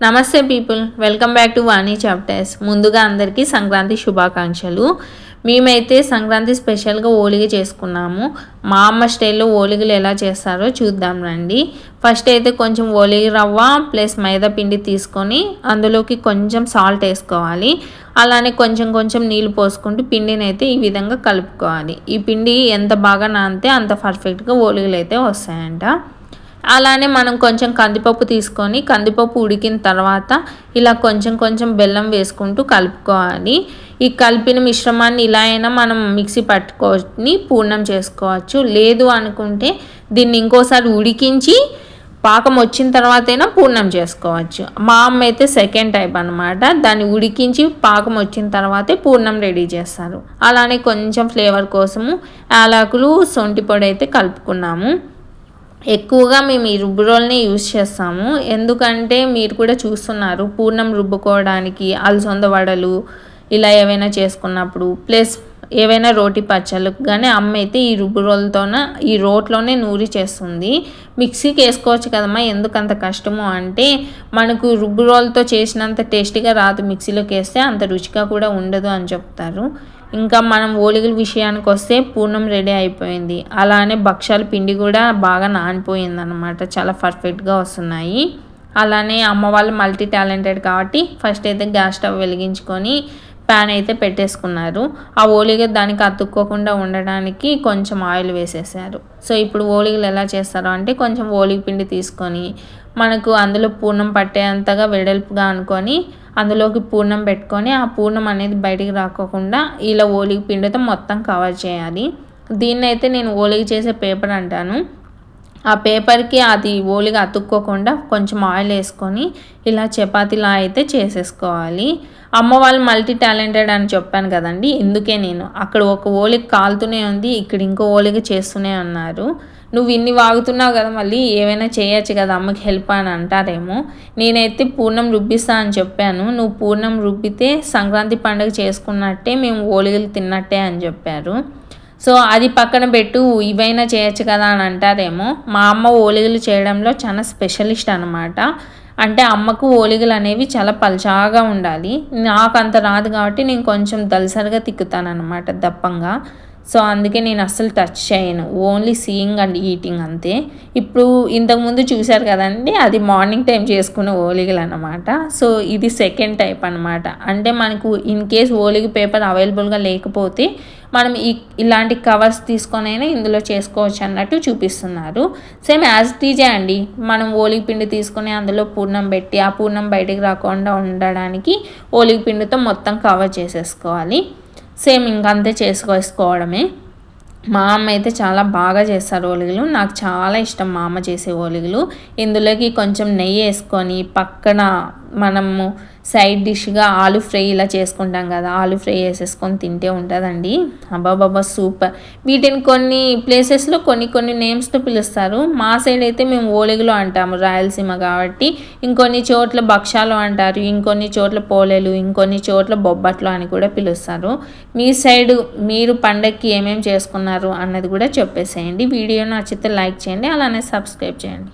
నమస్తే people, welcome back to Vani chapters. ముందుగా అందరికీ సంక్రాంతి శుభాకాంక్షలు. మేమైతే సంక్రాంతి స్పెషల్గా ఓలిగి చేసుకున్నాము. మా అమ్మ స్టైల్లో ఓలిగలు ఎలా చేస్తారో చూద్దాం రండి. ఫస్ట్ అయితే కొంచెం ఓలిగి రవ్వ ప్లస్ మైదా పిండి తీసుకొని అందులోకి కొంచెం సాల్ట్ వేసుకోవాలి. అలానే కొంచెం కొంచెం నీళ్ళు పోసుకుంటూ పిండిని అయితే ఈ విధంగా కలుపుకోవాలి. ఈ పిండి ఎంత బాగా నానితే అంత పర్ఫెక్ట్గా ఓలిగలు అయితే వస్తాయంట. అలానే మనం కొంచెం కందిపప్పు తీసుకొని కందిపప్పు ఉడికిన తర్వాత ఇలా కొంచెం కొంచెం బెల్లం వేసుకుంటూ కలుపుకోవాలి. ఈ కలిపిన మిశ్రమాన్ని ఇలా అయినా మనం మిక్సీ పట్టుకొని పూర్ణం చేసుకోవచ్చు. లేదు అనుకుంటే దీన్ని ఇంకోసారి ఉడికించి పాకం వచ్చిన తర్వాతైనా పూర్ణం చేసుకోవచ్చు. మా అమ్మ అయితే సెకండ్ టైప్ అనమాట. దాన్ని ఉడికించి పాకం వచ్చిన తర్వాతే పూర్ణం రెడీ చేస్తారు. అలానే కొంచెం ఫ్లేవర్ కోసము యాలకులు సొంటి పొడి అయితే కలుపుకున్నాము. ఎక్కువగా మేము ఈ రుబ్బురోల్ని యూజ్ చేస్తాము. ఎందుకంటే మీరు కూడా చూస్తున్నారు, పూర్ణం రుబ్బుకోవడానికి అలసంద వడలు ఇలా ఏవైనా చేసుకున్నప్పుడు ప్లస్ ఏవైనా రోటి పచ్చళ్ళకు కానీ అమ్మ అయితే ఈ ఈ రోట్లోనే నూరి చేస్తుంది. మిక్సీకి వేసుకోవచ్చు కదమ్మా, ఎందుకంత కష్టము అంటే మనకు రుబ్బురోలతో చేసినంత టేస్టీగా రాదు, మిక్సీలోకి వేస్తే అంత రుచిగా కూడా ఉండదు అని చెప్తారు. ఇంకా మనం ఓలిగల విషయానికి వస్తే పూర్ణం రెడీ అయిపోయింది. అలానే భక్షాల పిండి కూడా బాగా నానిపోయింది అనమాట, చాలా పర్ఫెక్ట్గా వస్తున్నాయి. అలానే అమ్మ వాళ్ళు మల్టీ టాలెంటెడ్ కాబట్టి ఫస్ట్ అయితే గ్యాస్ స్టవ్ వెలిగించుకొని ప్యాన్ అయితే పెట్టేసుకున్నారు. ఆ ఓలిగ దానికి అతుక్కోకుండా ఉండడానికి కొంచెం ఆయిల్ వేసేసారు. సో ఇప్పుడు ఓలిగలు ఎలా చేస్తారో అంటే కొంచెం ఓలిగ పిండి తీసుకొని మనకు అందులో పూర్ణం పట్టేంతగా వెడల్పుగా అనుకొని అందులోకి పూర్ణం పెట్టుకొని ఆ పూర్ణం అనేది బయటికి రాకోకుండా ఇలా ఓలిగ పిండితో మొత్తం కవర్ చేయాలి. దీన్నైతే నేను ఓలిగ చేసే పేపర్ అంటాను. ఆ పేపర్కి అది ఓలిగా అతుక్కోకుండా కొంచెం ఆయిల్ వేసుకొని ఇలా చపాతీలా అయితే చేసేసుకోవాలి. అమ్మ వాళ్ళు మల్టీ టాలెంటెడ్ అని చెప్పాను కదండి, ఇందుకే నేను అక్కడ ఒక ఓలిగ కాలుతూనే ఉంది, ఇక్కడ ఇంకో ఓలిగ చేస్తూనే ఉన్నారు. నువ్వు ఇన్ని వాగుతున్నావు కదా, మళ్ళీ ఏమైనా చేయొచ్చు కదా అమ్మకి హెల్ప్ అని అంటారేమో. నేనైతే పూర్ణం రుబ్బిస్తా అని చెప్పాను. నువ్వు పూర్ణం రుబ్బితే సంక్రాంతి పండుగ చేసుకున్నట్టే, మేము ఓలిగలు తిన్నట్టే అని చెప్పారు. సో అది పక్కన పెట్టు, ఇవైనా చేయొచ్చు కదా అని అంటారేమో. మా అమ్మ ఓలిగలు చేయడంలో చాలా స్పెషలిస్ట్ అనమాట. అంటే అమ్మకు ఓలిగలు అనేవి చాలా పల్చాగా ఉండాలి. నాకు అంత రాదు కాబట్టి నేను కొంచెం దలసరిగా తిక్కుతాను అనమాట, దప్పంగా. సో అందుకే నేను అస్సలు టచ్ చేయను, ఓన్లీ సీయింగ్ అండ్ ఈటింగ్ అంతే. ఇప్పుడు ఇంతకుముందు చూశారు కదండి, అది మార్నింగ్ టైం చేసుకునే ఓలిగలు అనమాట. సో ఇది సెకండ్ టైప్ అనమాట. అంటే మనకు ఇన్ కేస్ ఓలిగ పేపర్ అవైలబుల్గా లేకపోతే మనం ఇలాంటి కవర్స్ తీసుకొనైనా ఇందులో చేసుకోవచ్చు అన్నట్టు చూపిస్తున్నారు. సేమ్ యాజ్ ఇట్ ఈజే అండి. మనం ఓలిగ పిండి తీసుకొని అందులో పూర్ణం పెట్టి ఆ పూర్ణం బయటికి రాకుండా ఉండడానికి ఓలిగ పిండితో మొత్తం కవర్ చేసేసుకోవాలి. సేమ్ ఇంకంతే చేసుకోవడమే. మా అమ్మ అయితే చాలా బాగా చేస్తారు ఓలిగలు. నాకు చాలా ఇష్టం మా అమ్మ చేసే ఓలిగలు. ఇందులోకి కొంచెం నెయ్యి వేసుకొని పక్కన మనము సైడ్ డిష్గా ఆలు ఫ్రై ఇలా చేసుకుంటాం కదా, ఆలు ఫ్రై వేసేసుకొని తింటే ఉంటుందండి. అబ్బాబాబా సూపర్. వీటిని కొన్ని ప్లేసెస్లో కొన్ని నేమ్స్తో పిలుస్తారు. మా సైడ్ అయితే మేము ఓలిగలు అంటాము, రాయలసీమ కాబట్టి. ఇంకొన్ని చోట్ల భక్షాలు అంటారు, ఇంకొన్ని చోట్ల పోలేలు, ఇంకొన్ని చోట్ల బొబ్బట్లు అని కూడా పిలుస్తారు. మీ సైడ్ మీరు పండగకి ఏమేమి చేసుకున్నారు అన్నది కూడా చెప్పేసేయండి. వీడియో నచ్చితే లైక్ చేయండి, అలానే సబ్స్క్రైబ్ చేయండి.